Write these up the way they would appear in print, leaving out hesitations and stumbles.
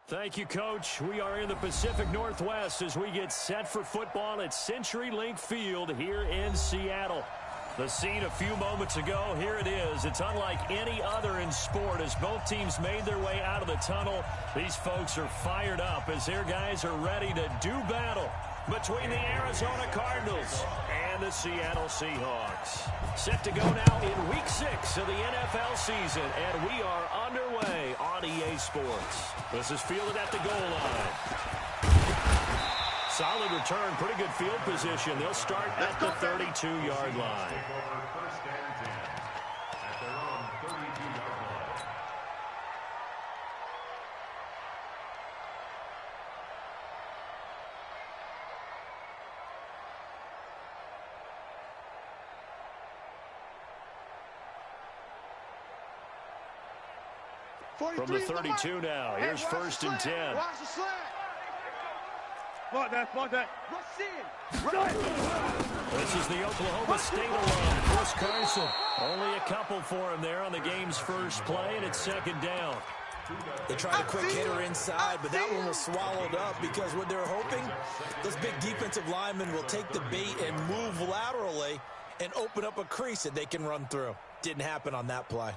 Thank you, Coach. We are in the Pacific Northwest as we get set for football at CenturyLink Field here in Seattle. The scene a few moments ago, here it is. It's unlike any other in sport as both teams made their way out of the tunnel. These folks are fired up as their guys are ready to do battle between the Arizona Cardinals and the Seattle Seahawks. Set to go now in Week 6 of the NFL season, and we are underway on EA Sports. This is fielded at the goal line. Solid return, pretty good field position. They'll start at the 32-yard line. From the 32 now, here's 1st and 10. Watch the slant. Block that. This is the Oklahoma State alum, Chris Carson. Only a couple for him there on the game's first play, and it's 2nd down. They tried a quick hitter inside, but that one was swallowed up because what they're hoping, those big defensive linemen will take the bait and move laterally and open up a crease that they can run through. Didn't happen on that play.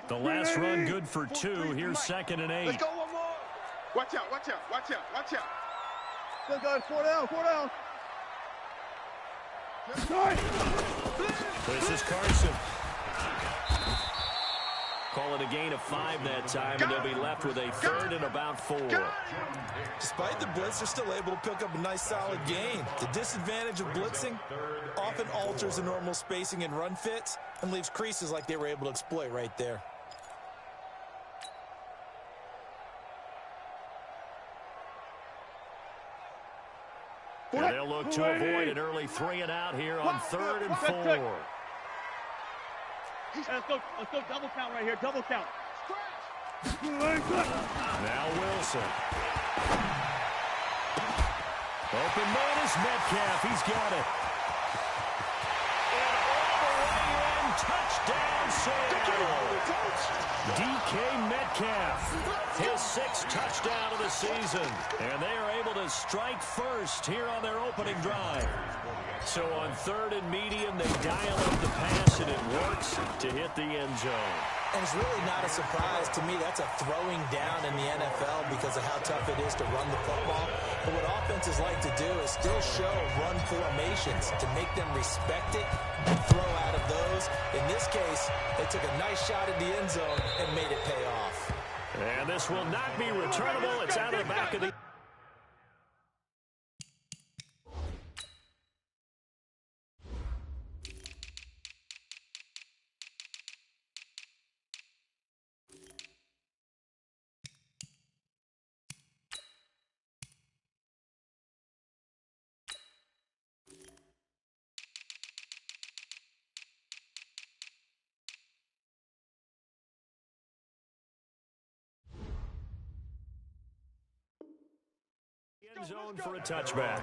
The last run good for 2. Here's 2nd and 8. Let's go one more. Watch out. Still going 4 down. This is Carson. Call it a gain of 5 that time, and they'll be left with a 3rd and about 4. Despite the blitz, they're still able to pick up a nice solid gain. The disadvantage of blitzing often alters the normal spacing and run fits and leaves creases like they were able to exploit right there. And they'll look to avoid an early 3 and out here on 3rd and 4. Let's go double count right here. Double count. Now Wilson. Open man is Metcalf. He's got it. And all the way in. Touchdown, Seattle. DK Metcalf. His 6th touchdown of the season. And they are able to strike first here on their opening drive. So on 3rd and medium, they dial up the pass, and it works to hit the end zone. And it's really not a surprise to me. That's a throwing down in the NFL because of how tough it is to run the football. But what offenses like to do is still show run formations to make them respect it and throw out of those. In this case, they took a nice shot at the end zone and made it pay off. And this will not be returnable. It's out of the back of the... end zone for a touchback.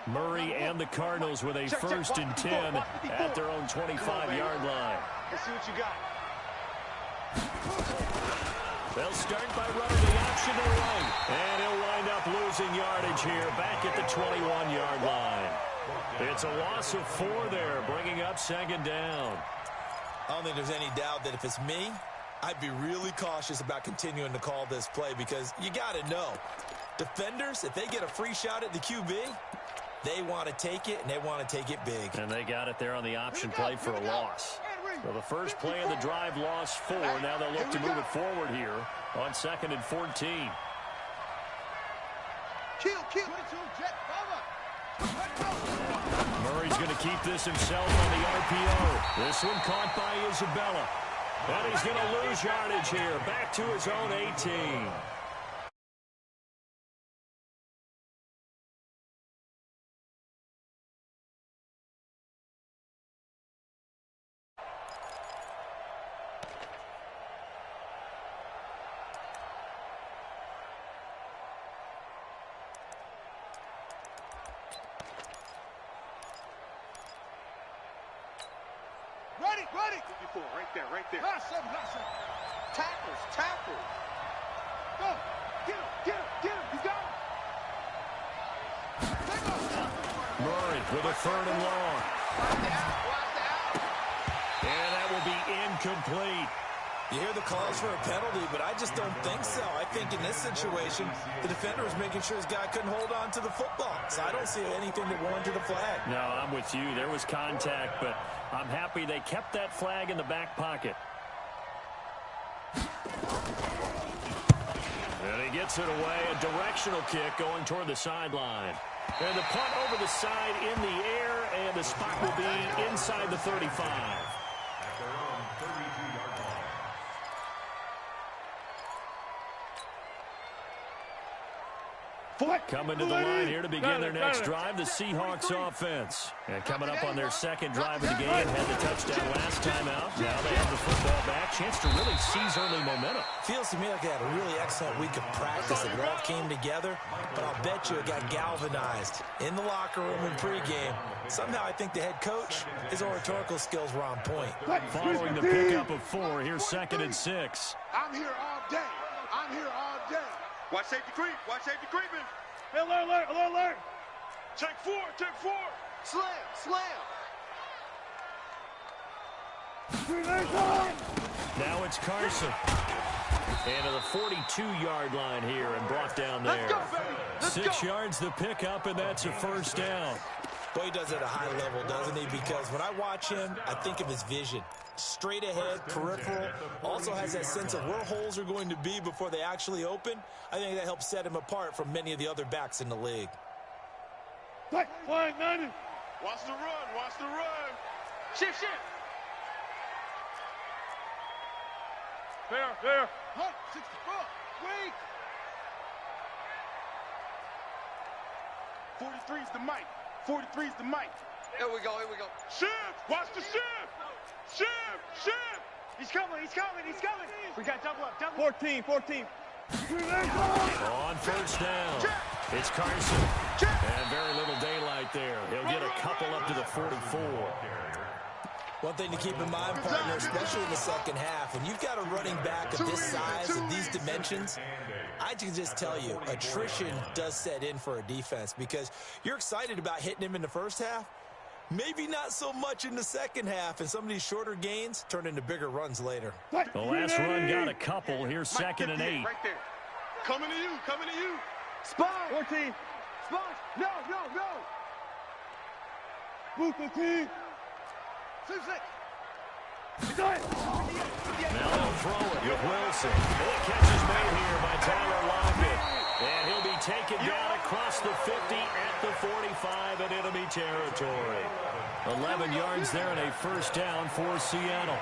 Murray and the Cardinals with a 1st and 10 at their own 25-yard line. Let's see what you got. They'll start by running the option to the right. And he'll wind up losing yardage here back at the 21-yard line. It's a loss of 4 there, bringing up 2nd down. I don't think there's any doubt that if it's me, I'd be really cautious about continuing to call this play because you got to know, defenders, if they get a free shot at the QB, they want to take it, and they want to take it big. And they got it there on the option play for a loss. So the first play of the drive lost 4. Now they'll look to move it forward here on 2nd and 14. Murray's going to keep this himself on the RPO. This one caught by Isabella. And he's going to lose yardage here. Back to his own 18. Ready. 54, right there, right there. Tackles, tackles. Go. Get him, get him, get him. You got him. Take off. Murray with a 3rd and long. Watch out. And that will be incomplete. You hear the calls for a penalty, but I just don't think so. I think in this situation, the defender was making sure his guy couldn't hold on to the football. So I don't see anything that warranted a flag. No, I'm with you. There was contact, but I'm happy they kept that flag in the back pocket. And he gets it away. A directional kick going toward the sideline. And the punt over the side in the air, and the spot will be inside the 35. Coming to the line here to begin their next drive, the Seahawks offense. And coming up on their second drive of the game, had the touchdown last time out. Now they have the football back. Chance to really seize early momentum. Feels to me like they had a really excellent week of practice. It all came together, but I'll bet you it got galvanized in the locker room in pregame. Somehow I think the head coach, his oratorical skills were on point. Following the pickup of 4, here's 2nd and 6. I'm here all day. I'm here all day. Watch safety creep. Watch safety creeping. Alert, alert, alert, alert. Take 4, take 4. Slam, slam. Now it's Carson. And to the 42-yard line here and brought down there. Let's go, baby. Let's 6 go. yards the pickup, and that's a 1st down. Boy, he does it at a high level, doesn't he? Because when I watch him, I think of his vision. Straight ahead, peripheral, also has that sense of where holes are going to be before they actually open. I think that helps set him apart from many of the other backs in the league. Flag 90. Watch the run, watch the run. Shift, shift. Fair. Hunt, 64. Wait. 43's the mic. 43's the mic. Here we go. Shift. Watch the shift. Shift. He's coming. We got double up. 14. On 1st down, it's Carson. And very little daylight there. He'll get a couple up to the 44. One thing to keep in mind, partner, especially in the second half, when you've got a running back of this size and these dimensions, I can just tell you, attrition does set in for a defense because you're excited about hitting him in the first half. Maybe not so much in the second half, and some of these shorter gains turn into bigger runs later. The last run got a couple. Here's 2nd and 8. Right there. Coming to you. Spot. 14. Spot. No. Move 15. 6. Now they'll throw it with Wilson. The catch is made here by Tyler Lockett. And he'll be taken down across the 50 at the 45 in enemy territory. 11 yards there and a 1st down for Seattle.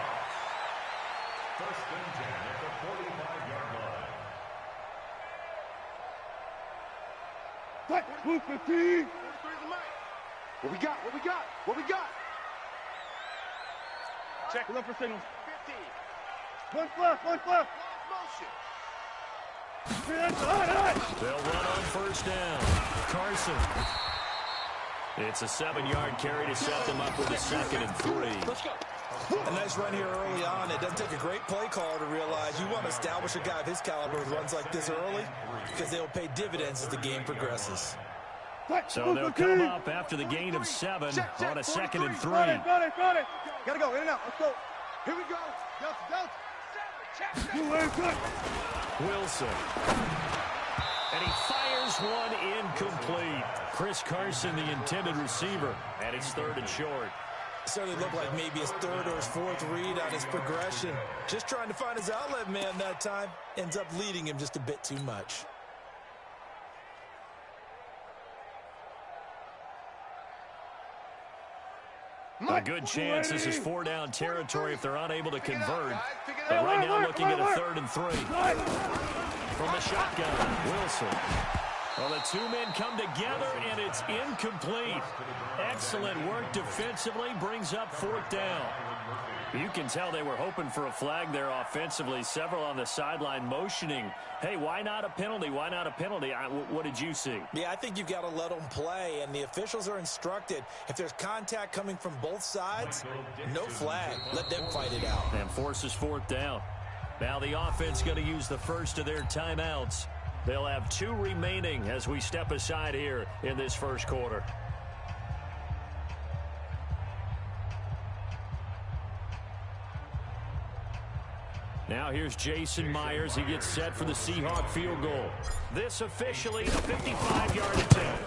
1st and 10 at the 45-yard line. Move 15. What we got? Check. Look for signals. 15. One fluff. Motion. They'll run on 1st down. Carson. It's a 7-yard carry to set them up with a 2nd and 3. Let's go. A nice run here early on. It doesn't take a great play caller to realize you want to establish a guy of his caliber with runs like this early because they'll pay dividends as the game progresses. So they'll come up after the gain of 7 on a 2nd and 3. Got it. Gotta go, in and out. Let's go. Here we go. Delta. Wilson. And he fires one incomplete. Chris Carson, the intended receiver, and it's 3rd and short. Certainly looked like maybe his 3rd or his 4th read on his progression. Just trying to find his outlet man that time. Ends up leading him just a bit too much. A good chance this is 4-down territory if they're unable to convert. But right now looking at a 3rd and 3. From the shotgun, Wilson. Well, the two men come together, and it's incomplete. Excellent work defensively, brings up 4th down. You can tell they were hoping for a flag there offensively. Several on the sideline motioning, hey, why not a penalty? Why not a penalty? What did you see? Yeah, I think you've got to let them play, and the officials are instructed. If there's contact coming from both sides, no flag. Let them fight it out. And forces 4th down. Now the offense going to use the first of their timeouts. They'll have 2 remaining as we step aside here in this first quarter. Now here's Jason Myers. He gets set for the Seahawk field goal. This officially a 55-yard attempt.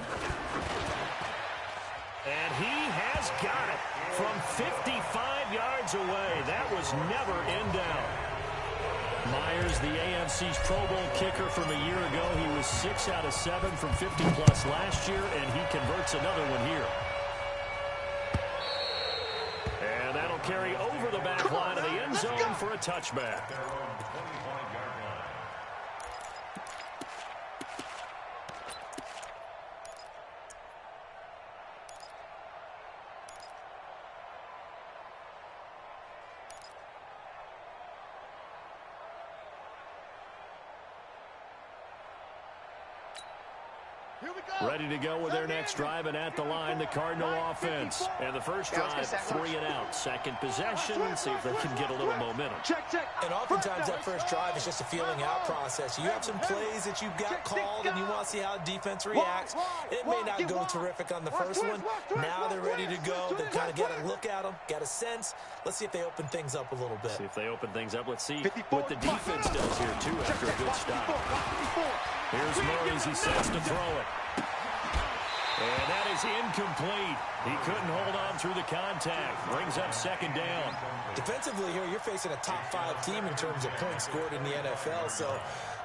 And he has got it from 55 yards away. That was never in doubt. Myers, the AFC's Pro Bowl kicker from a year ago. He was 6 out of 7 from 50-plus last year, and he converts another one here. And that'll carry over the back line of the end zone for a touchback. Ready to go with their next drive, and at the line, the Cardinal offense. And the first drive, 3 and out. Second possession, see if they can get a little momentum. And oftentimes that first drive is just a feeling out process. You have some plays that you've got called, and you want to see how defense reacts. It may not go terrific on the first one. Now they're ready to go. They've kind of got to look at them, got a sense. Let's see if they open things up a little bit. See if they open things up. Let's see what the defense does here, too, after a good stop. Here's Murray as he sets to throw it. And that is incomplete. He couldn't hold on through the contact. Brings up 2nd down. Defensively here, you're facing a top-5 team in terms of points scored in the NFL. So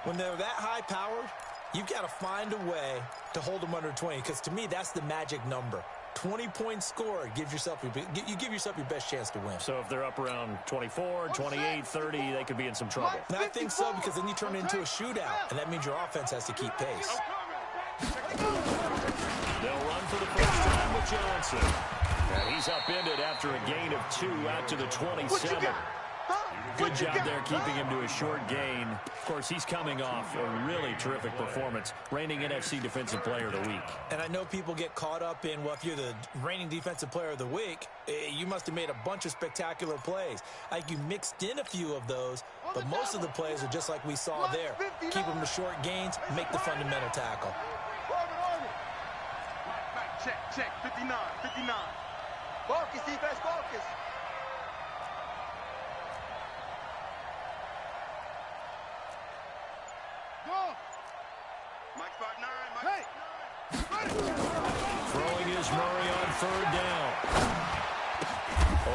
when they're that high-powered, you've got to find a way to hold them under 20. Because to me, that's the magic number. 20 points scored gives yourself you give yourself your best chance to win. So if they're up around 24, 28, 30, they could be in some trouble. And I think so, because then you turn it into a shootout, and that means your offense has to keep pace. They'll run for the first time with Johnson. And he's upended after a gain of 2 out to the 27. Good job there keeping him to a short gain. Of course, he's coming off a really terrific performance, reigning NFC Defensive Player of the Week. And I know people get caught up in, well, if you're the reigning Defensive Player of the Week, you must have made a bunch of spectacular plays. I think you mixed in a few of those, but most of the plays are just like we saw there. Keep them to short gains, make the fundamental tackle. Check, 59. Focus, defense, focus. Go. Mike spot 9. Throwing is Murray on 3rd down.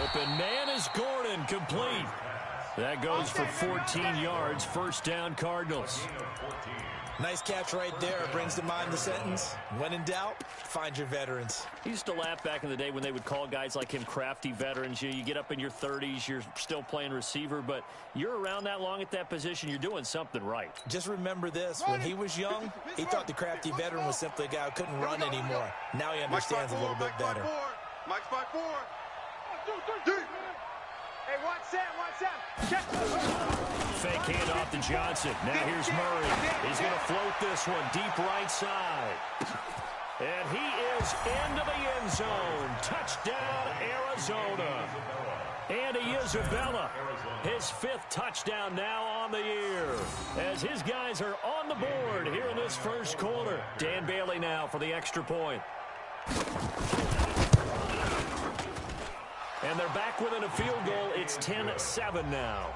Open man is Gordon, complete. That goes for 14 yards. First down, Cardinals. Nice catch right there. Brings to mind the sentence, when in doubt, find your veterans. He used to laugh back in the day when they would call guys like him crafty veterans. You get up in your 30s, you're still playing receiver, but you're around that long at that position, you're doing something right. Just remember this, when he was young, he thought the crafty veteran was simply a guy who couldn't run anymore. Now he understands a little bit better. Mike spot 4. 1, 2, 3. Hey, watch Sam. Check. Fake handoff to Johnson. Now here's Murray. He's going to float this one deep right side. And he is into the end zone. Touchdown, Arizona. Andy Isabella, his 5th touchdown now on the year. As his guys are on the board here in this first quarter. Dan Bailey now for the extra point. And they're back within a field goal. It's 10-7 now.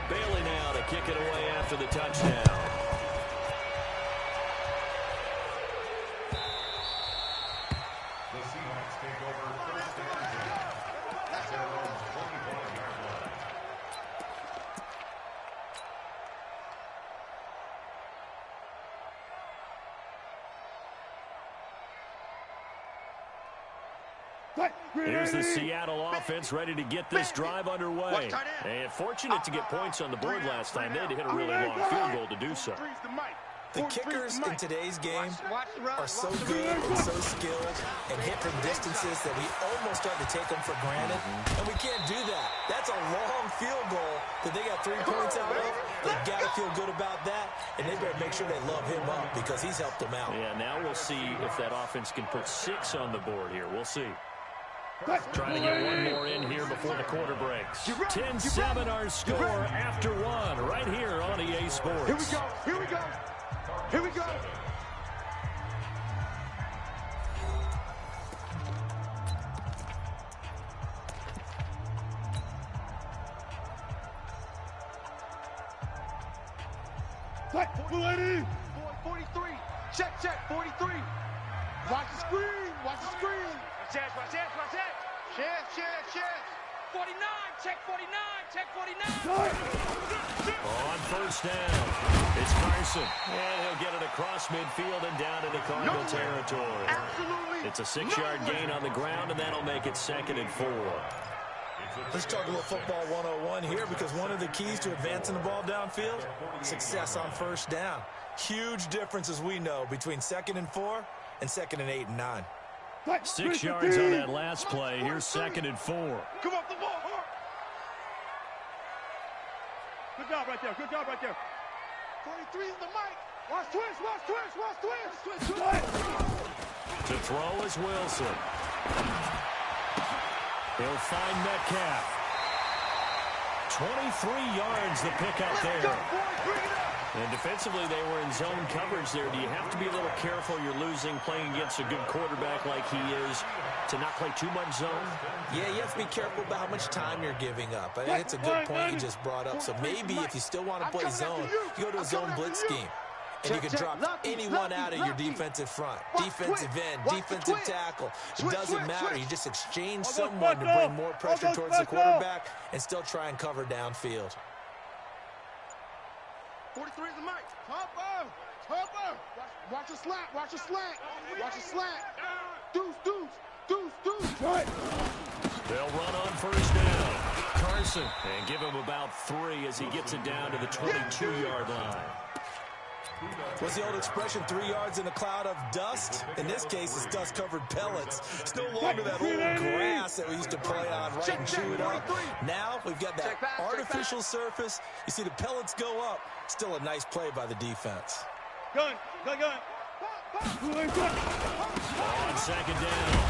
Bailey now to kick it away after the touchdown. The Seahawks take over 1st and 10. That's their own 25-yard line. Here's the Seattle offense ready to get this drive underway. And fortunate to get points on the board last time. They had to hit a really long field goal to do so. The kickers in today's game are so good and so skilled and hit from distances that we almost start to take them for granted. And we can't do that. That's a long field goal that they got 3 points out of. They've got to feel good about that, and they better make sure they love him up because he's helped them out. Yeah, now we'll see if that offense can put 6 on the board here. We'll see. Trying to get one more in here before the quarter breaks. 10-7 our score after 1 right here on EA Sports. Here we go. Here we go. Here we go. Fight, 43. Check, 43. Watch the screen. Watch the screen. Watch that. Check. 49. Check 49. On first down, it's Carson. And he'll get it across midfield and down into Cardinal territory. Absolutely. It's a 6-yard gain on the ground, and that'll make it 2nd and 4. Let's talk a little football 101 here because one of the keys to advancing the ball downfield, success on first down. Huge difference, as we know, between 2nd and 4 and 2nd and 8 and 9. 6 yards on that last play. Here's 2nd and 4. Come off the ball. Good job right there. 43 is the mic. Watch twist. To throw is Wilson. He'll find Metcalf. 23 yards the pickup there. And defensively, they were in zone coverage there. Do you have to be a little careful? You're losing playing against a good quarterback like he is to not play too much zone? Yeah, you have to be careful about how much time you're giving up. I think it's a good point you just brought up. So maybe if you still want to play zone, you go to a zone blitz scheme. And you can drop anyone out of your defensive front. Defensive end, defensive tackle. It doesn't matter. You just exchange someone to bring more pressure towards the quarterback and still try and cover downfield. 43 is the mic. Topper. Watch the slant. Deuce. They'll run on first down. Carson. And give him about 3 as he gets it down to the 22-yard line. What's the old expression, 3 yards in a cloud of dust? In this case, it's dust-covered pellets. It's no longer that old grass that we used to play on, right, and chew it up. Now we've got that artificial surface. You see the pellets go up. Still a nice play by the defense. Gun. On second down,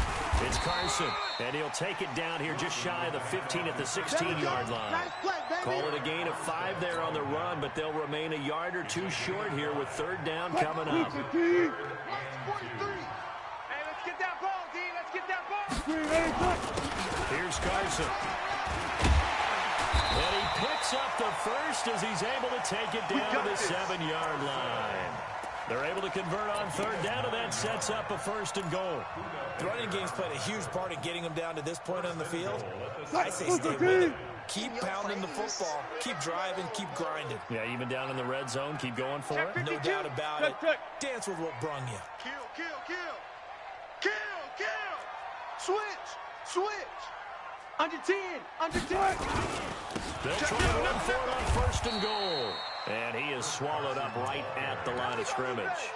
it's Carson, and he'll take it down here just shy of the 15 at the 16-yard line. Call it a gain of 5 there on the run, but they'll remain a yard or 2 short here with 3rd down coming up. Hey, let's get that ball, D. Let's get that ball. Here's Carson. And he picks up the first as he's able to take it down to the 7-yard line. They're able to convert on 3rd down, and that sets up a 1st and goal. The running game's played a huge part in getting them down to this point on the field. I say stay with it. Keep pounding the football. Keep driving. Keep grinding. Yeah, even down in the red zone, keep going for it. No doubt about it. Dance with what brung you. Kill. Switch. Under 10. They'll try to run for it on 1st and goal. And he is swallowed up right at the line of scrimmage.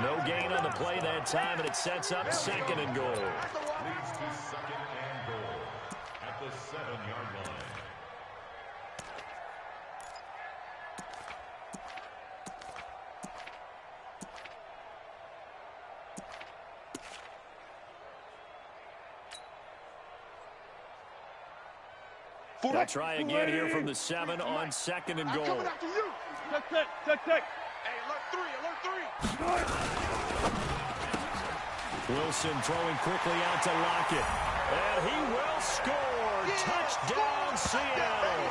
No gain on the play that time, and it sets up 2nd and goal. Leads to 2nd and goal at the 7-yard line. They'll try again here from the 7 on 2nd and goal. Coming after you. Check. Hey, alert 3. Wilson throwing quickly out to Lockett. And he will score. Touchdown, Seattle.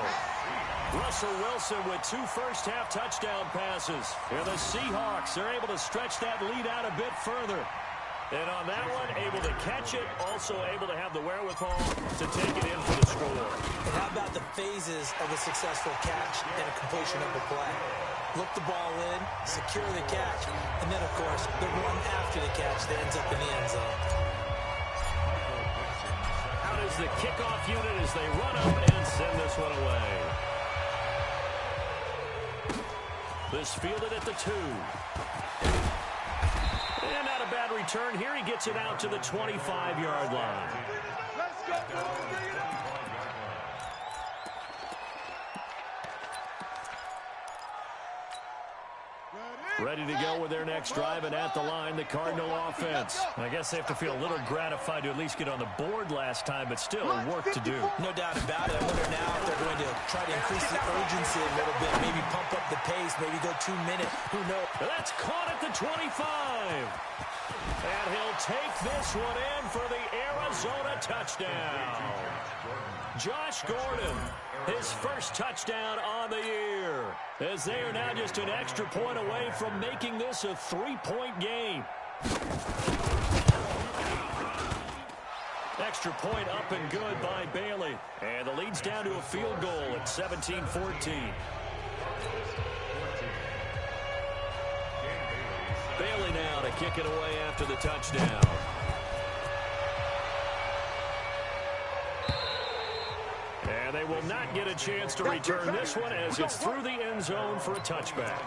Russell Wilson with 2 first-half touchdown passes. And the Seahawks are able to stretch that lead out a bit further. And on that one, able to catch it, also able to have the wherewithal to take it in for the score. And how about the phases of a successful catch and a completion of the play? Look the ball in, secure the catch, and then, of course, the run after the catch that ends up in the end zone. is the kickoff unit as they run up and send this one away. This fielded at the 2. And not a bad return here. He gets it out to the 25-yard line. Let's go, boys. Bring it up. Ready to go with their next drive, and at the line, the Cardinal offense. I guess they have to feel a little gratified to at least get on the board last time, but still work to do. No doubt about it. I wonder now if they're going to try to increase the urgency a little bit, maybe pump up the pace, maybe go 2 minutes. Who knows? That's caught at the 25. And he'll take this one in for the Arizona touchdown. Josh Gordon, his first touchdown on the year, as they are now just an extra point away from making this a 3-point game. Extra point up and good by Bailey. And the lead's down to a field goal at 17-14. Bailey now to kick it away after the touchdown. And they will not get a chance to return this one as it's through the end zone for a touchback.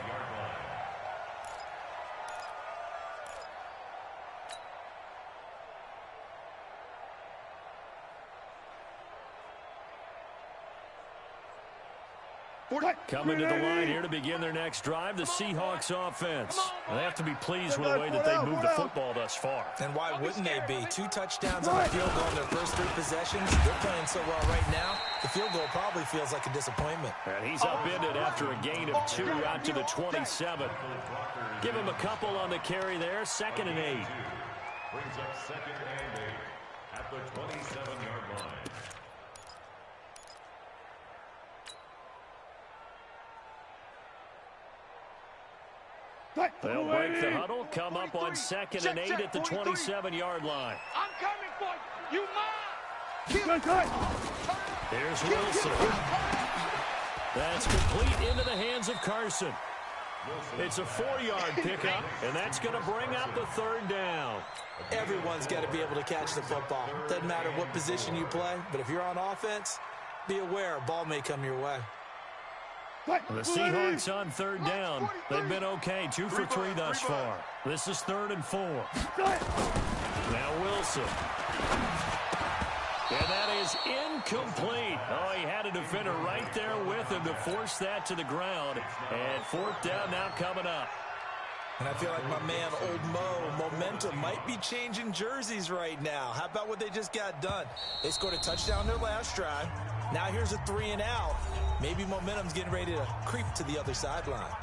Coming to the line here to begin their next drive, the Seahawks offense. They have to be pleased with the way that they moved the football thus far. And why wouldn't they be? 2 touchdowns on a field goal in their first 3 possessions. They're playing so well right now, the field goal probably feels like a disappointment. And he's upended after a gain of 2 out to the 27. Give him a couple on the carry there, 2nd and 8. Brings up 2nd and 8 at the 27-yard line. They'll break the huddle, come up on 2nd and 8 at the 27-yard line. I'm coming for you. You mine. Here's Wilson. That's complete into the hands of Carson. It's a 4-yard pickup, and that's going to bring up the 3rd down. Everyone's got to be able to catch the football. Doesn't matter what position you play, but if you're on offense, be aware a ball may come your way. The Seahawks on 3rd down. They've been okay, 2 for 3 thus far. This is 3rd and 4. Now Wilson. And that is incomplete. Oh, he had a defender right there with him to force that to the ground. And 4th down now coming up. And I feel like my man, Old Mo, momentum might be changing jerseys right now. How about what they just got done? They scored a touchdown their last drive. Now here's a 3 and out. Maybe momentum's getting ready to creep to the other sideline.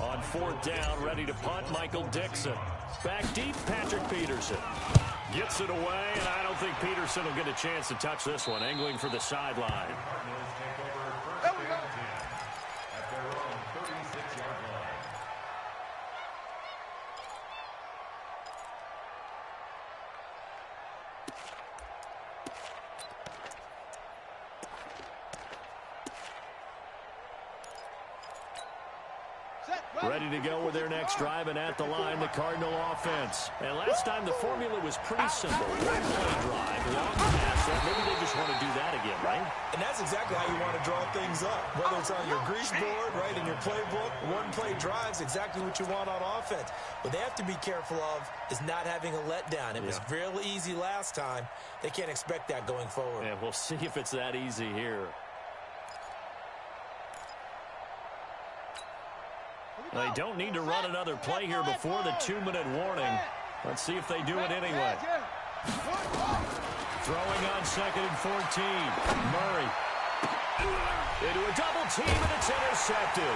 On 4th down, ready to punt, Michael Dixon. Back deep, Patrick Peterson. Gets it away, and I don't think Peterson will get a chance to touch this one. Angling for the sideline. Ready to go with their next drive, and at the line, the Cardinal offense. And last time, the formula was pretty simple. 1-play drive, long pass. Maybe they just want to do that again, right? And that's exactly how you want to draw things up. Whether it's on your grease board, right, in your playbook, 1-play drives, exactly what you want on offense. What they have to be careful of is not having a letdown. It was real easy last time. They can't expect that going forward. And we'll see if it's that easy here. They don't need to run another play here before the 2-minute warning. Let's see if they do it anyway. Throwing on 2nd and 14. Murray. Into a double team, and it's intercepted.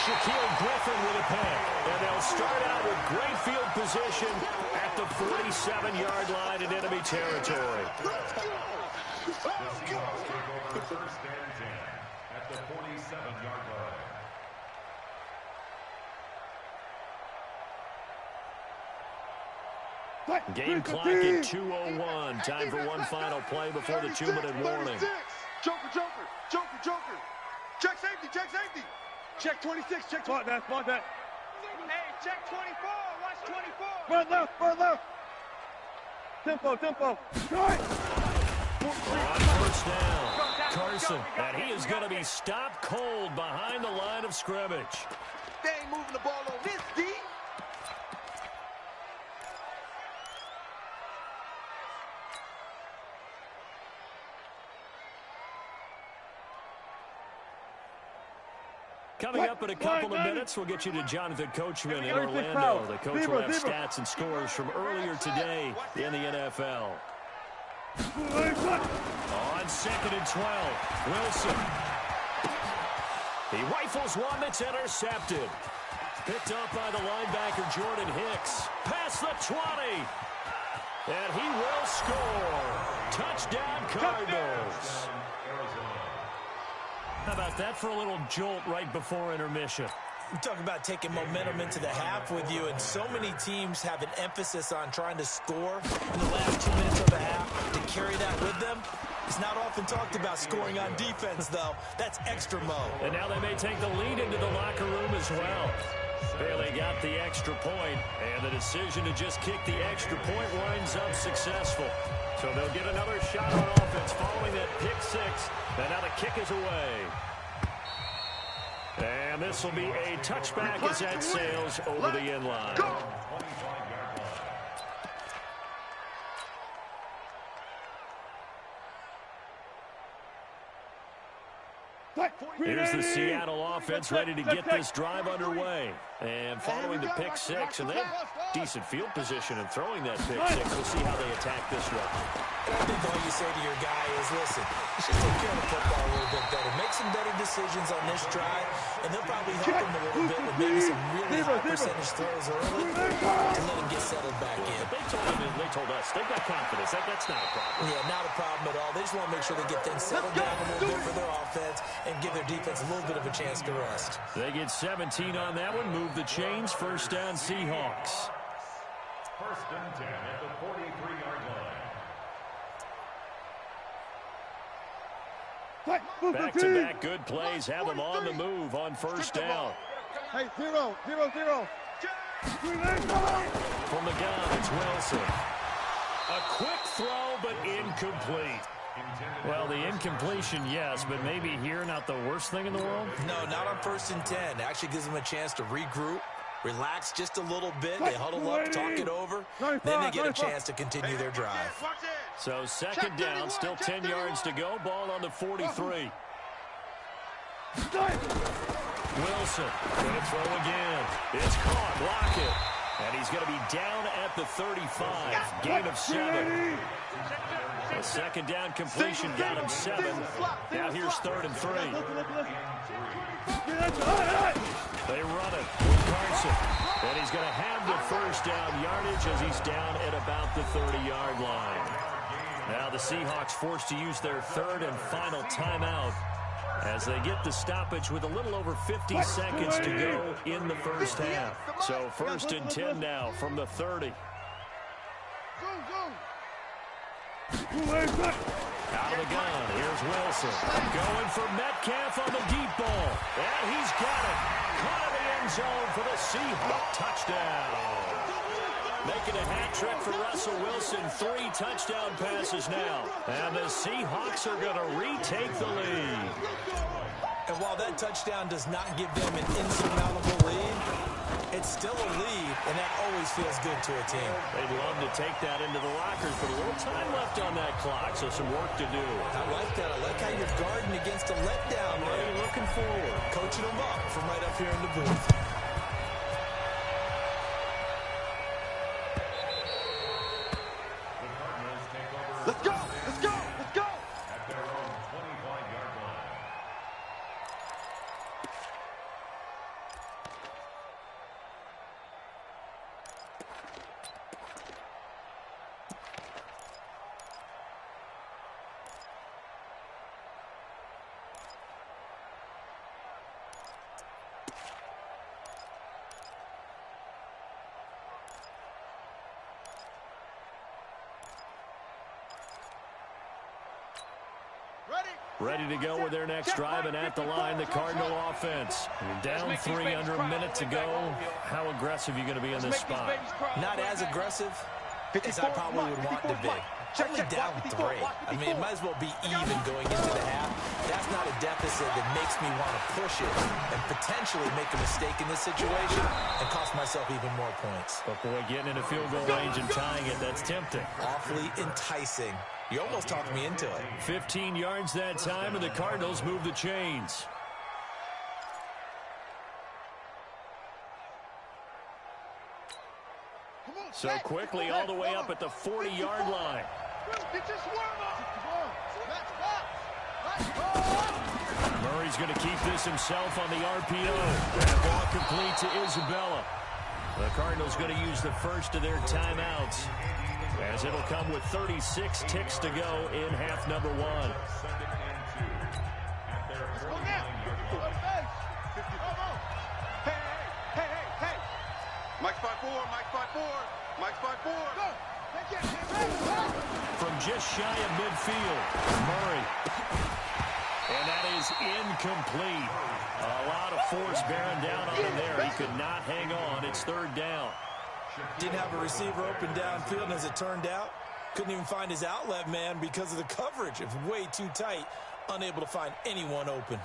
Shaquille Griffin with a pick. And they'll start out with great field position at the 47-yard line in enemy territory. The Seahawks take over 1st and 10 at the 47-yard line. Game clock at 2:01. Time for one final play before the 2-minute warning. Joker, Joker, Joker, Joker. Check safety, check safety. Check 26, check 20. Spot that. Hey, check 24, watch Run left, run left. Tempo, tempo. Right. On first down, Carson, and he is going to be stopped cold behind the line of scrimmage. They ain't moving the ball on this D. Coming up in a couple of minutes, we'll get you to Jonathan Coachman in Orlando. The coach will have stats and scores from earlier today in the NFL. On 2nd and 12, Wilson. He rifles one that's intercepted. Picked up by the linebacker Jordan Hicks. Past the 20. And he will score. Touchdown Cardinals. How about that for a little jolt right before intermission? We talk about taking momentum into the half with you, and so many teams have an emphasis on trying to score in the last 2 minutes of the half to carry that with them. It's not often talked about scoring on defense, though. That's extra mode. And now they may take the lead into the locker room as well. Bailey got the extra point, and the decision to just kick the extra point winds up successful. So they'll get another shot on offense following that pick six. And now the kick is away. And this will be a touchback as that sails over the end line. Here's the Seattle offense ready to get this drive underway. And following the pick six, and they have decent field position in throwing that pick six. We'll see how they attack this one. I think all you say to your guy is, listen, you should take care of the football a little bit better. Make some better decisions on this drive, and they'll probably help him a little bit with maybe some really high percentage throws early to let him get settled back in. They told us they've got confidence. That's not a problem. Yeah, not a problem at all. They just want to make sure they get things settled down a little bit for their offense and give their defense a little bit of a chance to rest. They get 17 on that one. Move the chains. First down, Seahawks. First and 10 at the 43-yard line. Back-to-back good plays have them on the move on first down. Hey, 0, 0, 0. From the gun, it's Wilson. A quick throw, but incomplete. Well, the incompletion, yes, but maybe here not the worst thing in the world? No, not on first and 10. It actually gives them a chance to regroup, relax just a little bit. They huddle up, talk it over. Then they get a chance to continue their drive. So second down, still 10 yards to go. Ball on the 43. Wilson going to throw again. It's caught. Block it. And he's going to be down at the 35. Gain of 7. A second down completion got him 7. Now here's 3rd and 3. They run it with Carson. And he's going to have the first down yardage as he's down at about the 30-yard line. Now the Seahawks forced to use their 3rd and final timeout as they get the stoppage with a little over 50 seconds to go in the first half. So 1st and 10 now from the 30. Out of the gun, here's Wilson. Going for Metcalf on the deep ball. And he's got it. Caught in the end zone for the Seahawks touchdown. Making a hat trick for Russell Wilson. 3 touchdown passes now. And the Seahawks are going to retake the lead. And while that touchdown does not give them an insurmountable lead, it's still a lead, and that always feels good to a team. They'd love to take that into the lockers, but a little time left on that clock, so some work to do. I like that. I like how you're guarding against a letdown. Really looking forward. Coaching them up from right up here in the booth. Let's go! Let's go! Let's go! At their own 25-yard line. Ready? Ready to go with their next drive, and at the line, the Cardinal offense. Down 3 under a minute to go. How aggressive are you going to be in this spot? Not as aggressive as I probably would want to be. Only down 3. I mean, it might as well be even going into the half. That's not a deficit that makes me want to push it and potentially make a mistake in this situation and cost myself even more points. But boy, getting into field goal range and tying it, that's tempting. Awfully enticing. You almost talked me into it. 15 yards that time, and the Cardinals move the chains. So quickly all the way up at the 40-yard line. Murray's going to keep this himself on the RPO. That ball complete to Isabella. The Cardinals going to use the first of their timeouts, as it'll come with 36 ticks to go in half number 1. Hey. Mike's 5'4". Mike's 5'4". From just shy of midfield, Murray. And that is incomplete. A lot of force bearing down on him there. He could not hang on. It's 3rd down. Didn't have a receiver open downfield, and as it turned out, couldn't even find his outlet man because of the coverage. It was way too tight, unable to find anyone open.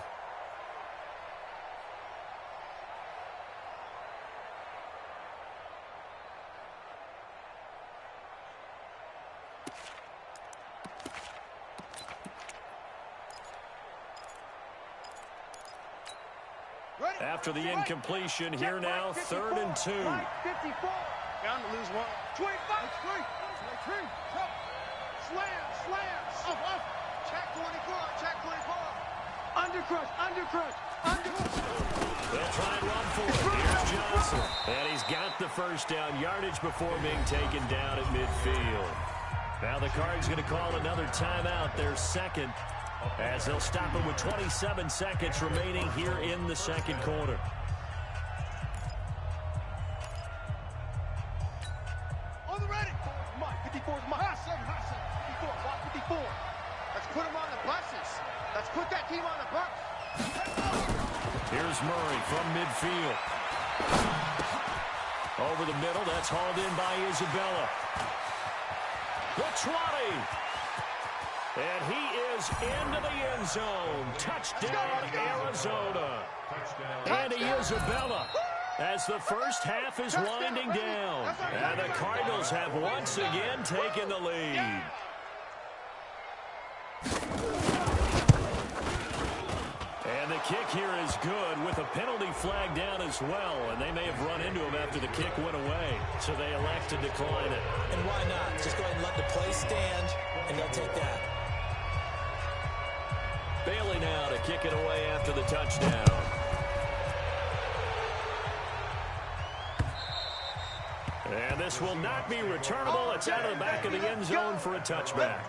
After the incompletion, here now, 3rd and 2. 54. Bound to lose 1. 25. Slam. Check 24. Undercrush. They'll try and run for it. Here's Johnson. And he's got the first down. Yardage before being taken down at midfield. Now the Cards going to call another timeout, their second, as they'll stop him with 27 seconds remaining here in the second quarter. On the ready. Mike, 54 is Mike. High 54, block 54. Let's put him on the buses. Let's put that team on the bus. Here's Murray from midfield. Over the middle, that's hauled in by Isabella. The 20. And he is into the end zone. Touchdown, Arizona. Andy Isabella, as the first half is winding down. And the Cardinals have once again taken the lead. And the kick here is good with a penalty flag down as well. And they may have run into him after the kick went away. So they elect to decline it. And why not? Just go ahead and let the play stand, and they'll take that. Bailey now to kick it away after the touchdown. And this will not be returnable. It's out of the back of the end zone for a touchback.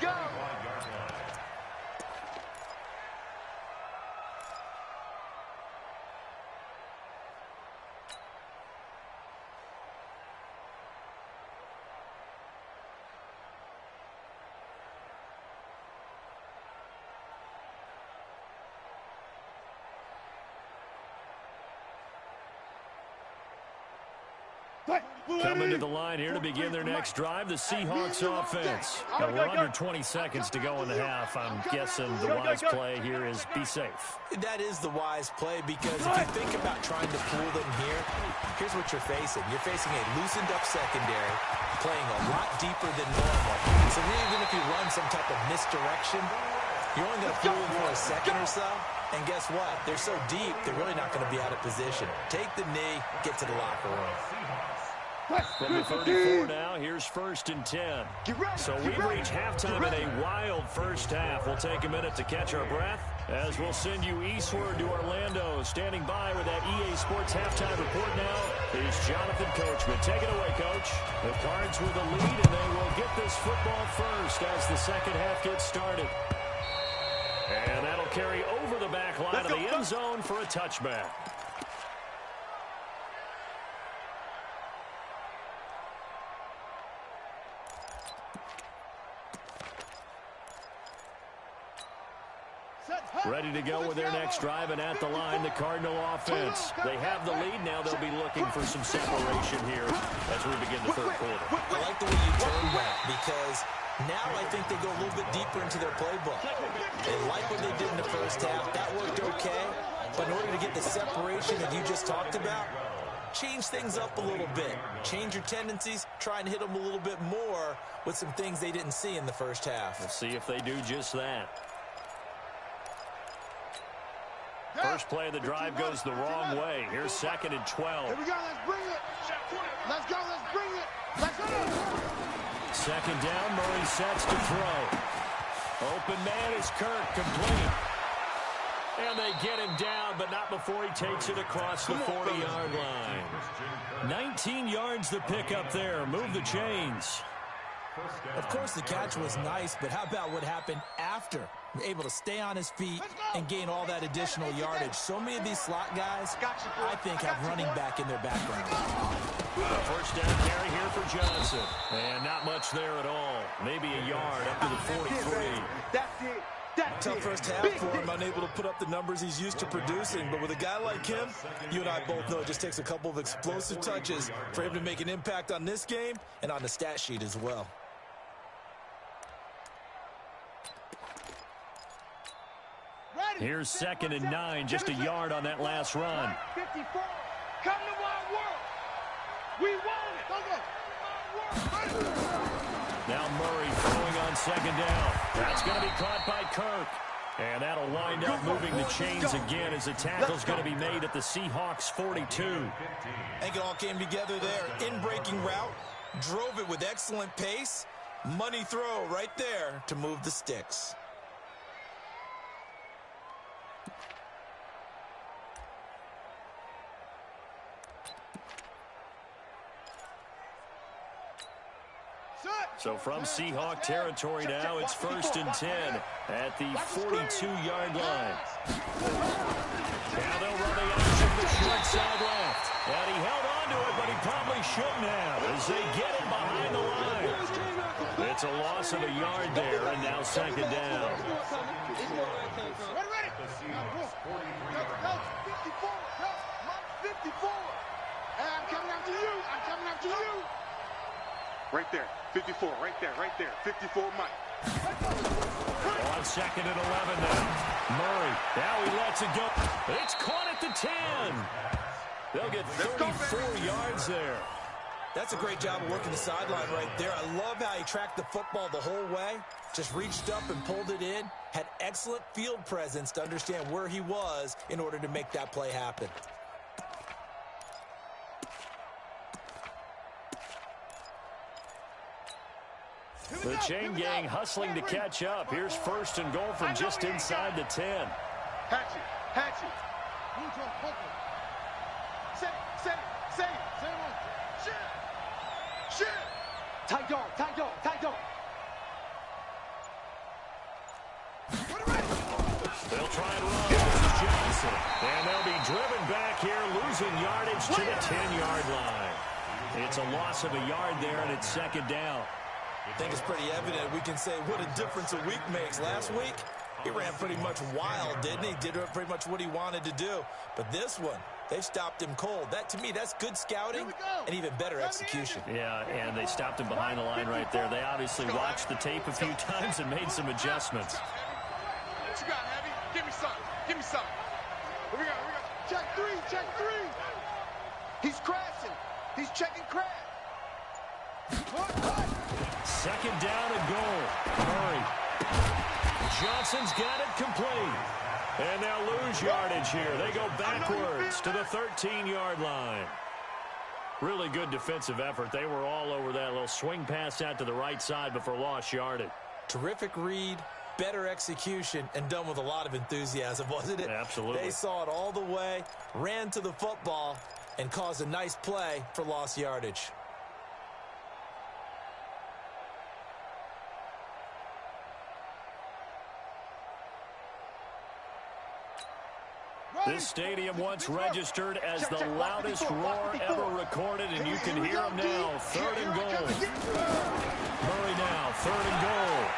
Coming to the line here to begin their next drive, the Seahawks offense. Now we're under 20 seconds to go in the half. I'm guessing the wise play here is be safe. That is the wise play, because if you think about trying to fool them here, here's what you're facing. You're facing a loosened up secondary, playing a lot deeper than normal. So even if you run some type of misdirection, you're only going to fool them for a second or so. And guess what? They're so deep, they're really not going to be out of position. Take the knee, get to the locker room. From the 34 now, here's 1st and 10. So we reach halftime in a wild first half. We'll take a minute to catch our breath as we'll send you eastward to Orlando. Standing by with that EA Sports halftime report now is Jonathan Coachman. Take it away, Coach. The Cards with the lead, and they will get this football first as the second half gets started. And that'll carry over the back line of the end zone for a touchback. Set. Ready to go with their next drive, and at the line, the Cardinal offense. They have the lead. Now they'll be looking for some separation here as we begin the third quarter. I like the way you turned that, because now I think they go a little bit deeper into their playbook. They like what they did in the first half. That worked okay. But in order to get the separation that you just talked about, change things up a little bit. Change your tendencies. Try and hit them a little bit more with some things they didn't see in the first half. We'll see if they do just that. First play of the drive goes the wrong way. Here's 2nd and 12. Here we go. Let's bring it. Let's go. Let's bring it. Let's go. 2nd down. Murray sets to throw. Open man is Kirk, complete. And they get him down, but not before he takes it across the 40-yard line. 19 yards to pick up there. Move the chains. Of course, the catch was nice, but how about what happened after? Able to stay on his feet and gain all that additional yardage. So many of these slot guys, I think, have running back in their background. First down carry here for Johnson. And not much there at all. Maybe a yard up to the 43. That's it. Tough first half for him, unable to put up the numbers he's used to producing. But with a guy like him, you and I both know it just takes a couple of explosive touches for him to make an impact on this game and on the stat sheet as well. Here's 2nd and 9, just a yard on that last run. 54. Come to Wild World. We want it. Now Murray throwing on 2nd down. That's going to be caught by Kirk. And that'll wind up moving the chains again as the tackle's going to be made at the Seahawks 42. I think it all came together there. In-breaking route, drove it with excellent pace. Money throw right there to move the sticks. So from Seahawk territory now, it's 1st and 10 at the 42-yard line. Now they'll run the option to short side left. And he held on to it, but he probably shouldn't have as they get him behind the line. It's a loss of a yard there, and now 2nd down. I'm coming after you. I'm coming after you. Right there, 54, right there, 54, Mike. On 2nd and 11 now. Murray, now he lets it go. It's caught at the 10. They'll get 34 yards there. That's a great job of working the sideline right there. I love how he tracked the football the whole way. Just reached up and pulled it in. Had excellent field presence to understand where he was in order to make that play happen. The chain gang hustling to catch up. Here's 1st and goal from just inside the 10. Hatchet. Say it. Shit. Tight dog. They'll try and run. This is Johnson. And they'll be driven back here, losing yardage to the 10-yard line. It's a loss of a yard there, and it's 2nd down. I think it's pretty evident. We can say what a difference a week makes. Last week, he ran pretty much wild, didn't he? Did pretty much what he wanted to do. But this one, they stopped him cold. That, to me, that's good scouting and even better execution. Yeah, and they stopped him behind the line right there. They obviously watched the tape a few times and made some adjustments. What you got, Heavy? Give me some. Here we go. Check three. He's crashing. He's checking crash. 2nd down and goal. Murray. Johnson's got it complete. And they'll lose yardage here. They go backwards to the 13-yard line. Really good defensive effort. They were all over that little swing pass out to the right side before lost yardage. Terrific read, better execution, and done with a lot of enthusiasm, wasn't it? Absolutely. They saw it all the way, ran to the football, and caused a nice play for lost yardage. This stadium once registered as the loudest roar ever recorded, and you can hear them now. 3rd and goal. Murray now, 3rd and goal.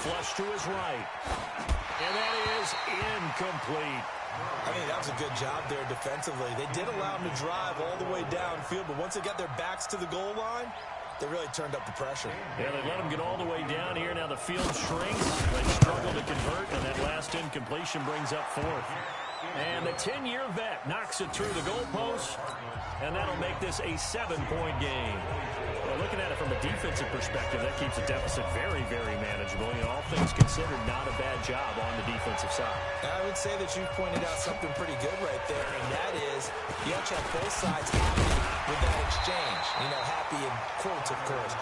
flush to his right. And that is incomplete. I mean, that was a good job there defensively. They did allow him to drive all the way downfield, but once they got their backs to the goal line, they really turned up the pressure. Yeah, they let him get all the way down here. Now the field shrinks. They struggle to convert, and that last incompletion brings up fourth. And the 10-year vet knocks it through the goalpost, and that'll make this a 7-point game. Well, looking at it from a defensive perspective, that keeps the deficit very, very manageable. You know, all things considered, not a bad job on the defensive side. I would say that you pointed out something pretty good right there, and that is you have to have both sides happy with that exchange. You know, happy in quotes, of course.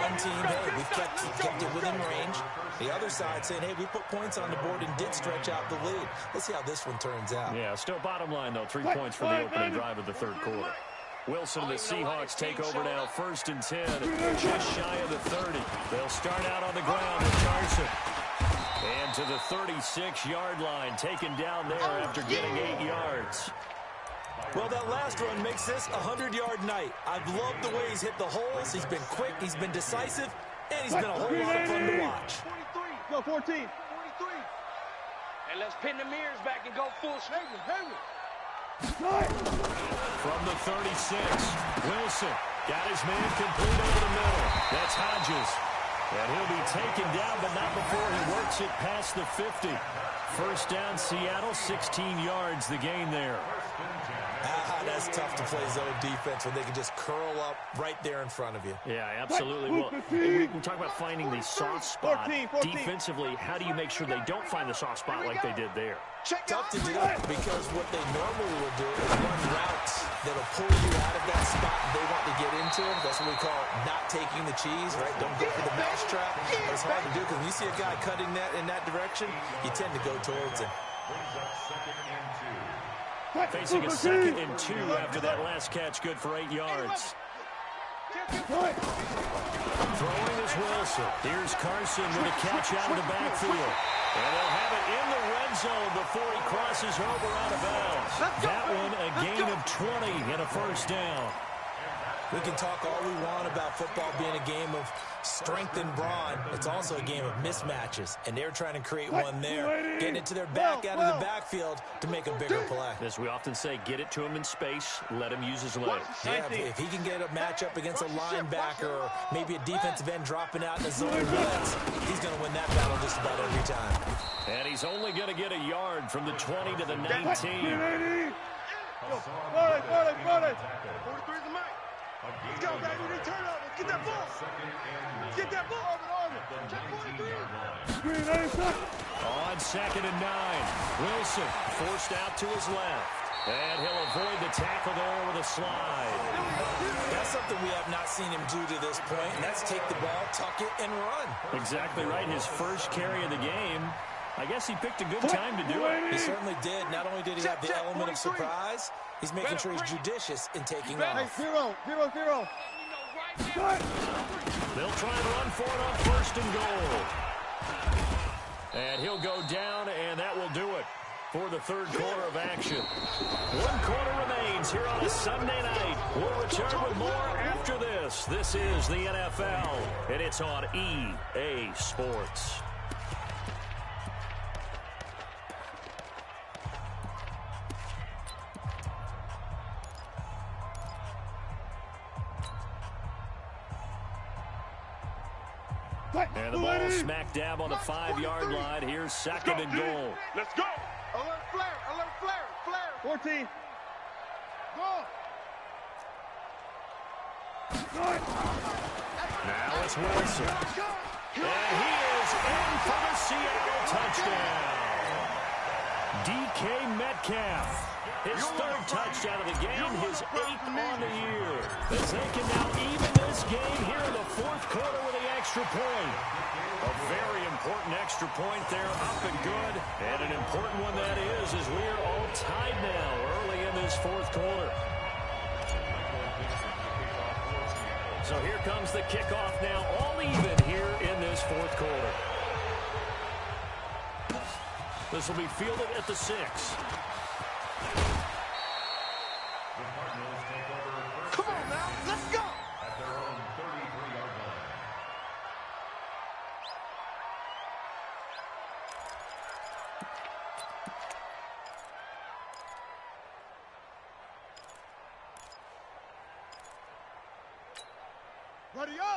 One team, hey, we've kept it within range. The other side saying, hey, we put points on the board and did stretch out the lead. Let's see how this one turns out. Yeah, still bottom line, though, 3 points for the opening drive of the third quarter. Wilson and the Seahawks take over now, 1st and 10, just shy of the 30. They'll start out on the ground with Carson. And to the 36-yard line, taken down there after getting 8 yards. Well, that last run makes this a 100-yard night. I've loved the way he's hit the holes. He's been quick, he's been decisive, and he's been a whole lot of fun to watch. 43. Go, 14. 43. And let's pin the mirrors back and go full straight. From the 36, Wilson got his man complete over the middle. That's Hodges. And he'll be taken down, but not before he works it past the 50. First down, Seattle, 16 yards, the gain there. That's tough to play zone defense when they can just curl up right there in front of you. Yeah, absolutely. Well, we talk about finding the soft spot. 14. Defensively, how do you make sure they don't find the soft spot like they did there? Tough to do because what they normally would do is run routes that'll pull you out of that spot they want to get into. That's what we call not taking the cheese, right? Don't go for the mouse trap. But it's hard to do because when you see a guy cutting that in that direction, you tend to go towards him. Facing a 2nd and 2 after that last catch, good for 8 yards. Throwing is Wilson. Here's Carson with a catch out of the backfield. And they'll have it in the red zone before he crosses over out of bounds. That one a gain of 20 and a first down. We can talk all we want about football being a game of strength and brawn. It's also a game of mismatches, and they're trying to create one there, getting it to their back out of the backfield to make a bigger play. As we often say, get it to him in space, let him use his legs. Yeah, if he can get a matchup against a linebacker or maybe a defensive end dropping out in the zone blitz, he's going to win that battle just about every time. And he's only going to get a yard from the 20 to the 19. 43 is the mic. Let's go, baby. They turn over. Get that ball. Get that ball. Check 43. On 2nd and 9. Wilson forced out to his left. And he'll avoid the tackle there with a slide. That's something we have not seen him do to this point, and that's take the ball, tuck it, and run. Exactly right. His first carry of the game. I guess he picked a good time to do it. He certainly did. Not only did he have the element of surprise, he's making sure he's judicious in taking off. 0-0-0. They'll try and run for it on 1st and goal. And he'll go down, and that will do it for the third quarter of action. 1 quarter remains here on a Sunday night. We'll return with more after this. This is the NFL, and it's on EA Sports. And the ball smack dab on the 5-yard line. Here's 2nd and goal. Let's go. Alert flare. 14. Go. Now it's Wilson. And he is in for the Seattle touchdown. DK Metcalf. His 3rd touchdown of the game, his 8th on the year. As they can now even this game here in the 4th quarter with the extra point. A very important extra point there, up and good. And an important one that is, as we are all tied now early in this 4th quarter. So here comes the kickoff now, all even here in this 4th quarter. This will be fielded at the 6. Come on now, let's go. At their own 33-yard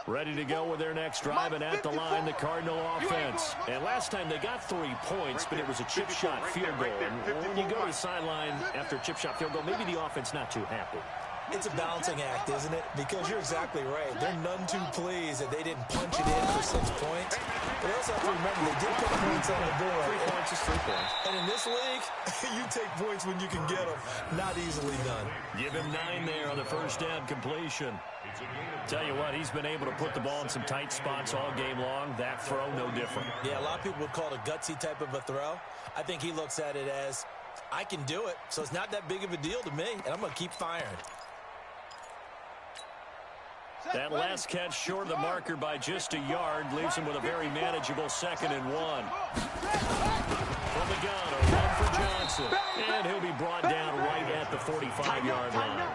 Ready to go with their next drive, and at the line, the Cardinal offense. And last time they got 3 points, but it was a chip shot field goal. And when you go to the sideline after a chip shot field goal, maybe the offense not too happy. It's a balancing act, isn't it? Because you're exactly right. They're none too pleased that they didn't punch it in for 6 points. But they also have to remember they did put points on the board. 3 points is 3 points. And in this league, you take points when you can get them. Not easily done. Give him 9 there on the first down completion. Tell you what, he's been able to put the ball in some tight spots all game long. That throw, no different. Yeah, a lot of people would call it a gutsy type of a throw. I think he looks at it as, I can do it, so it's not that big of a deal to me, and I'm going to keep firing. That last catch short of the marker by just a yard leaves him with a very manageable 2nd and 1. From the gun, a run for Johnson. And he'll be brought down right at the 45-yard line.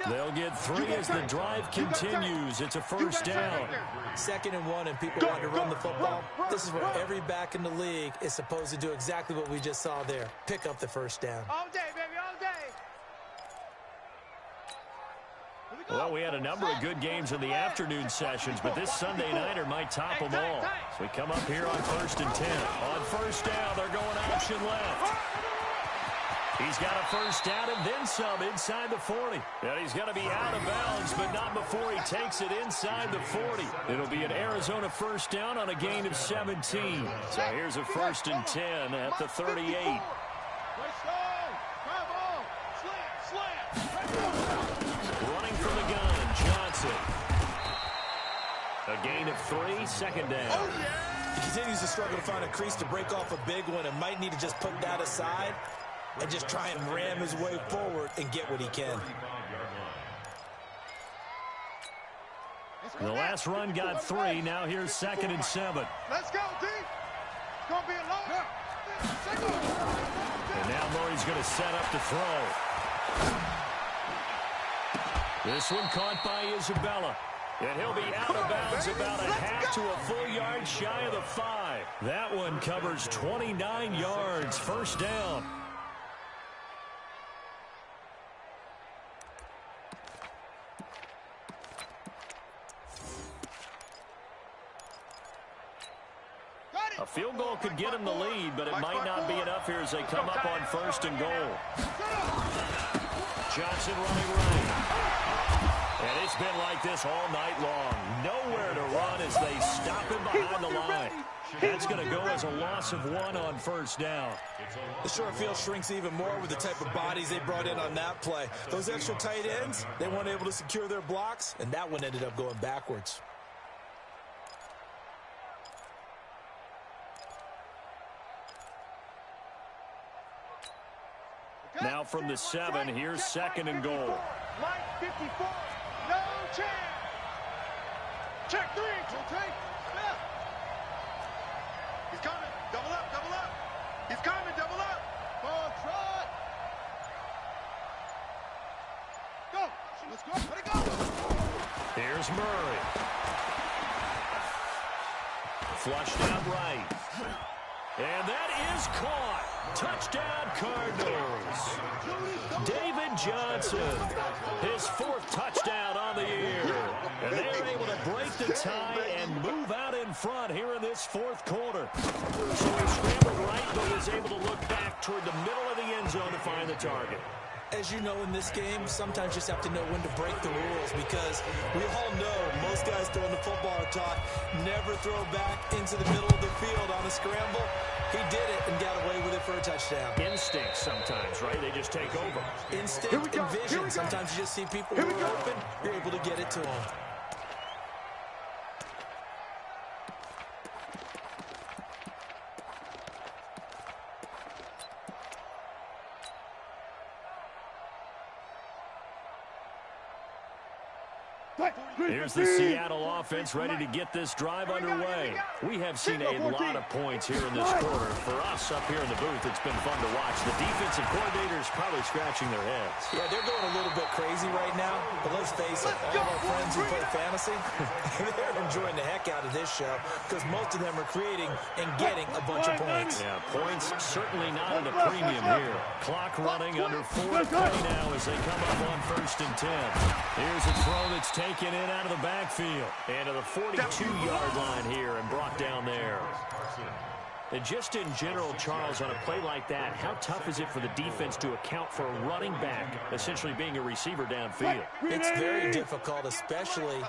They'll get 3 as the drive continues. It's a first down. 2nd and 1, and people want to run the football. This is where every back in the league is supposed to do exactly what we just saw there. Pick up the first down. All day, baby, all day. Well, we had a number of good games in the afternoon sessions, but this Sunday nighter might top them all. So we come up here on 1st and 10. On first down, they're going option left. He's got a first down and then some inside the 40. And he's going to be out of bounds, but not before he takes it inside the 40. It'll be an Arizona first down on a gain of 17. So here's a 1st and 10 at the 38. From the gun, Johnson. A gain of 3, 2nd down. He continues to struggle to find a crease to break off a big one and might need to just put that aside and just try and ram his way forward and get what he can. The last run got 3. Now here's 2nd and 7. Let's go, D. It's going to be a long. And now Murray's going to set up to throw. This one caught by Isabella. And he'll be out of bounds about a half to a full yard shy of the 5. That one covers 29 yards. First down. A field goal could get him the lead, but it might not be enough here as they come up on 1st and goal. Johnson running right. And it's been like this all night long. Nowhere to run as they stop him behind the line. That's going to go as a loss of 1 on first down. The short field shrinks even more with the type of bodies they brought in on that play. Those extra tight ends, they weren't able to secure their blocks, and that one ended up going backwards. Now from the 7, here's 2nd and goal. Line 54, no chance. Check 3. He's coming. Double up, double up. He's coming, double up. Ball trot. Go. Let's go. Let it go. Here's Murray. Flushed out right. And that is caught. Touchdown, Cardinals. David Johnson, his 4th touchdown on the year. And they are able to break the tie and move out in front here in this 4th quarter. So he scrambled right, but was able to look back toward the middle of the end zone to find the target. As you know, in this game, sometimes you just have to know when to break the rules because we all know most guys throwing the football are taught never throw back into the middle of the field on a scramble. He did it and got away with it for a touchdown. Instinct sometimes, right? They just take over. Instinct and vision. Sometimes you just see people who are open, you're able to get it to them. Here's the Seattle offense ready to get this drive underway. We have seen a lot of points here in this quarter. For us up here in the booth, it's been fun to watch. The defensive coordinators probably scratching their heads. Yeah, they're going a little bit crazy right now. But let's face it, all of our friends who play fantasy, they're enjoying the heck out of this show because most of them are creating and getting a bunch of points. Yeah, points certainly not at a premium here. Clock running under 4 to play now as they come up on 1st and 10. Here's a throw that's taken in out of the backfield. And to the 42-yard line here and brought down there. And just in general, Charles, on a play like that, how tough is it for the defense to account for a running back essentially being a receiver downfield? It's very difficult, especially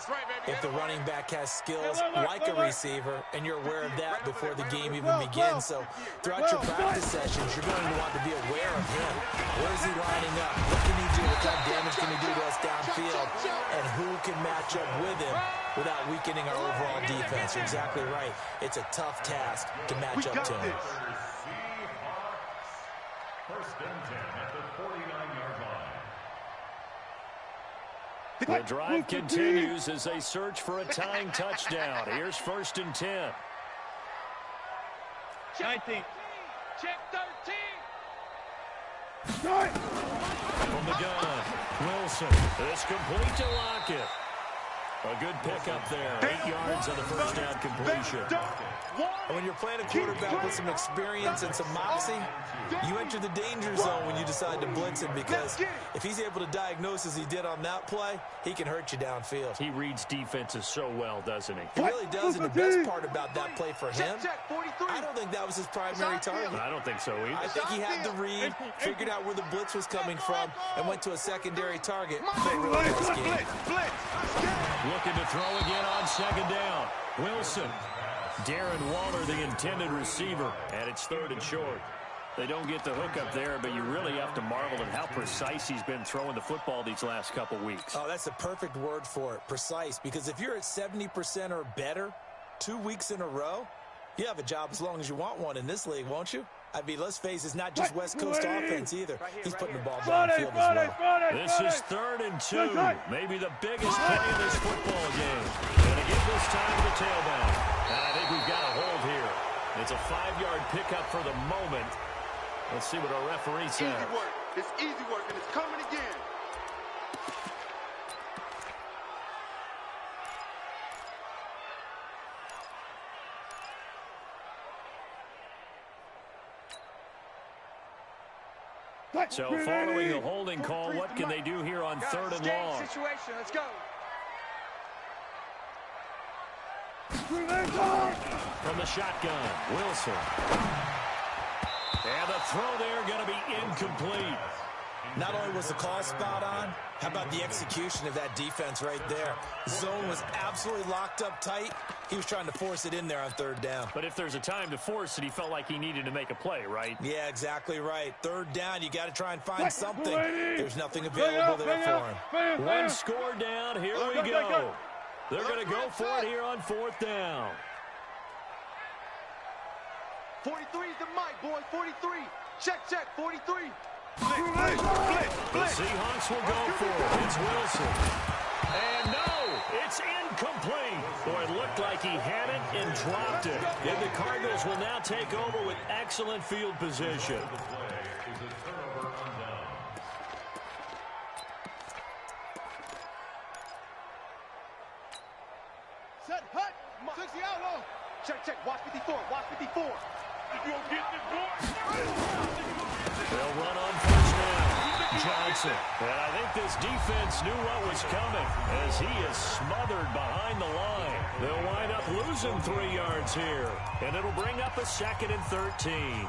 if the running back has skills like a receiver, and you're aware of that before the game even begins. So throughout your practice sessions, you're going to want to be aware of him. Where is he lining up? What can he do? What kind of damage can he do to us downfield? And who can match up with him without weakening our overall defense? You're exactly right. It's a tough task to match up to him. First and 10 at the 49-yard line. The drive continues as they search for a tying touchdown. Here's first and 10. 19. Check 13. From the gun, Wilson. It's complete to Lockett. A good pickup there. 8 yards on the first down completion. When you're playing a quarterback with some experience and some moxie, you enter the danger zone when you decide to blitz him, because if he's able to diagnose as he did on that play, he can hurt you downfield. He reads defenses so well, doesn't he? He really does, and the best part about that play for him, I don't think that was his primary target. I don't think so either. I think he had the read, figured out where the blitz was coming from, and went to a secondary target for a really nice game. Looking to throw again on second down. Wilson. Darren Waller, the intended receiver, and it's third and short. They don't get the hook up there, but you really have to marvel at how precise he's been throwing the football these last couple weeks. Oh, that's a perfect word for it, precise, because if you're at 70% or better 2 weeks in a row, you have a job as long as you want one in this league, won't you? I mean, let's face it, it's not just West Coast offense either. He's putting the ball downfield as well. This is third and 2, maybe the biggest play in this football game. Going to give this time to the tailback. And I think we've got a hold here. It's a 5-yard pickup for the moment. Let's see what our referee says. Easy work. It's easy work, and it's coming again. So following the holding call, what can they do here on third and long? Situation. Let's go. From the shotgun, Wilson. And the throw there going to be incomplete. Not only was the call spot on, how about the execution of that defense right there? The zone was absolutely locked up tight. He was trying to force it in there on third down. But if there's a time to force it, he felt like he needed to make a play, right? Yeah, exactly right. Third down, you got to try and find something. There's nothing available there for him. One score down. Here we go. They're going to go for it here on fourth down. 43 is the mic, boy. 43. Check, 43. The Seahawks will go for it. It's Wilson. And no, it's incomplete. Boy, it looked like he had it and dropped it. And the Cardinals will now take over with excellent field position. Set, hut. 60 out low. Check. Watch 54. Watch 54. You gonna get this boy? They'll run on first down. Johnson. And I think this defense knew what was coming as he is smothered behind the line. They'll wind up losing 3 yards here. And it'll bring up a 2nd and 13.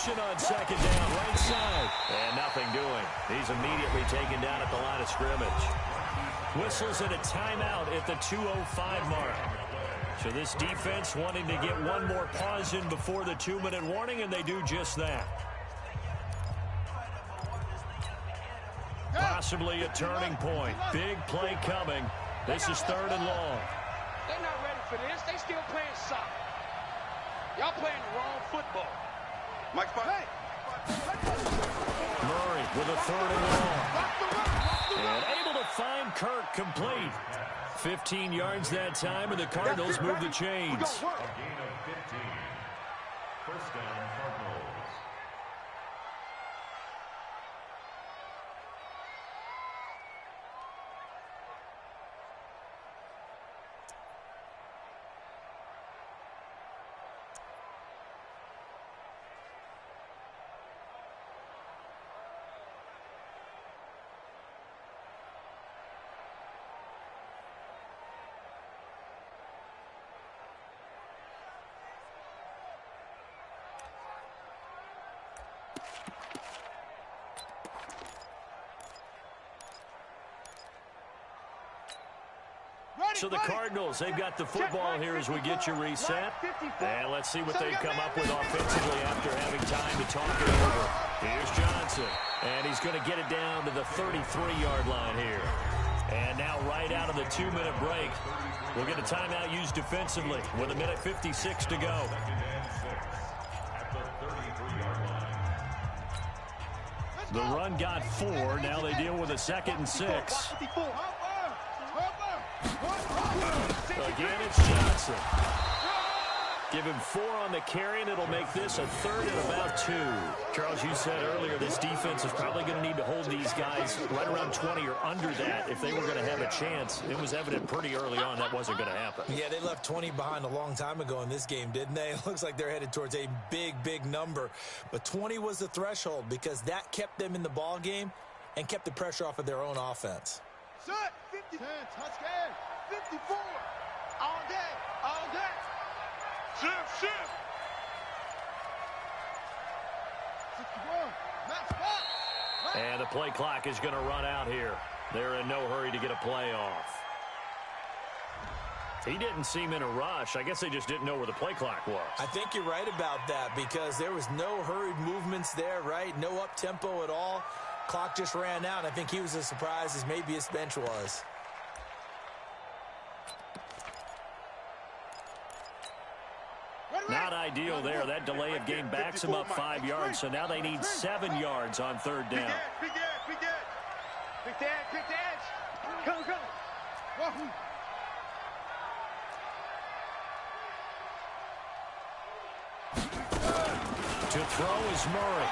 On second down, right side. And nothing doing. He's immediately taken down at the line of scrimmage. Whistles and a timeout at the 2:05 mark. So this defense wanting to get one more pause in before the 2-minute warning, and they do just that. Possibly a turning point. Big play coming. This is third and long. They're not ready for this. They still playing soccer. Y'all playing the wrong football. Mike, hey. Murray with a third and long. And able to find Kirk complete. 15 yards that time, and the Cardinals move the chains. A gain of 15. First down, Cardinals. So the Cardinals, they've got the football here as we get you reset. And let's see what they've come up with offensively after having time to talk it over. Here's Johnson, and he's going to get it down to the 33-yard line here. And now right out of the 2-minute break, we'll get a timeout used defensively with 1:56 to go. The run got 4. Now they deal with a 2nd and 6. Again, it's Johnson. Give him 4 on the carry, and it'll make this a 3rd and about 2. Charles, you said earlier this defense is probably going to need to hold these guys right around 20 or under that if they were going to have a chance. It was evident pretty early on that wasn't going to happen. Yeah, they left 20 behind a long time ago in this game, didn't they? It looks like they're headed towards a big number. But 20 was the threshold because that kept them in the ball game and kept the pressure off of their own offense. Shut 50, 10, touchdown, 54, all day, all day. Shift. 61, match spot. And the play clock is going to run out here. They're in no hurry to get a play off. He didn't seem in a rush. I guess they just didn't know where the play clock was. I think you're right about that because there was no hurried movements there, right? No up-tempo at all. Clock just ran out. I think he was as surprised as maybe his bench was. Not ideal there. That delay of game backs them up 5 yards, so now they need 7 yards on 3rd down. Big edge. Pick the edge. Go. Wahoo. To throw is Murray.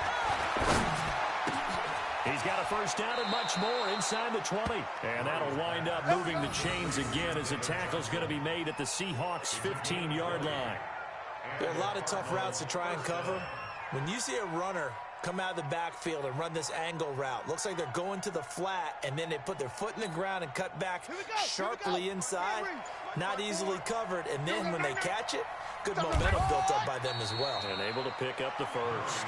He's got a 1st down and much more inside the 20. And that'll wind up moving the chains again as the tackle's going to be made at the Seahawks' 15-yard line. There are a lot of tough routes to try and cover. When you see a runner come out of the backfield and run this angle route, looks like they're going to the flat, and then they put their foot in the ground and cut back sharply inside, not easily covered, and then when they catch it, good momentum built up by them as well. And able to pick up the 1st.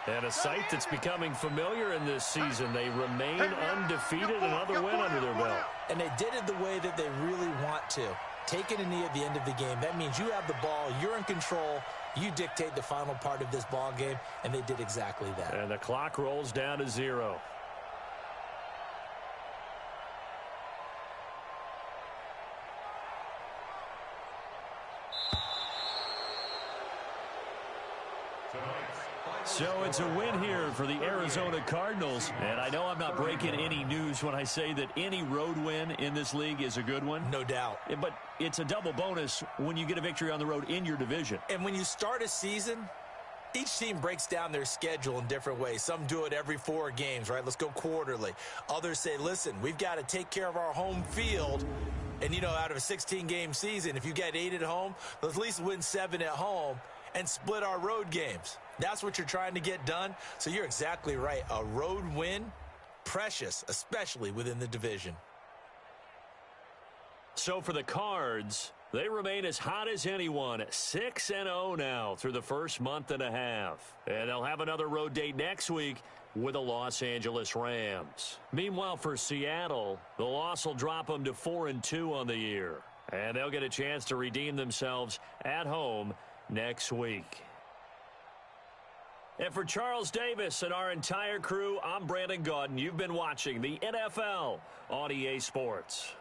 And a sight that's becoming familiar in this season. They remain undefeated, another win under their belt. And they did it the way that they really want to. Taking a knee at the end of the game, that means you have the ball, you're in control, you dictate the final part of this ball game, and they did exactly that. And the clock rolls down to 0. So it's a win here for the Arizona Cardinals. And I know I'm not breaking any news when I say that any road win in this league is a good one. No doubt. But it's a double bonus when you get a victory on the road in your division. And when you start a season, each team breaks down their schedule in different ways. Some do it every 4 games, right? Let's go quarterly. Others say, listen, we've got to take care of our home field. And, you know, out of a 16-game season, if you get 8 at home, let's at least win 7 at home and split our road games. That's what you're trying to get done. So you're exactly right. A road win, precious, especially within the division. So for the Cards, they remain as hot as anyone, 6-0 now through the first month and a half. And they'll have another road date next week with the Los Angeles Rams. Meanwhile, for Seattle, the loss will drop them to 4-2 on the year. And they'll get a chance to redeem themselves at home next week. And for Charles Davis and our entire crew, I'm Brandon Gaudin. You've been watching the NFL on EA Sports.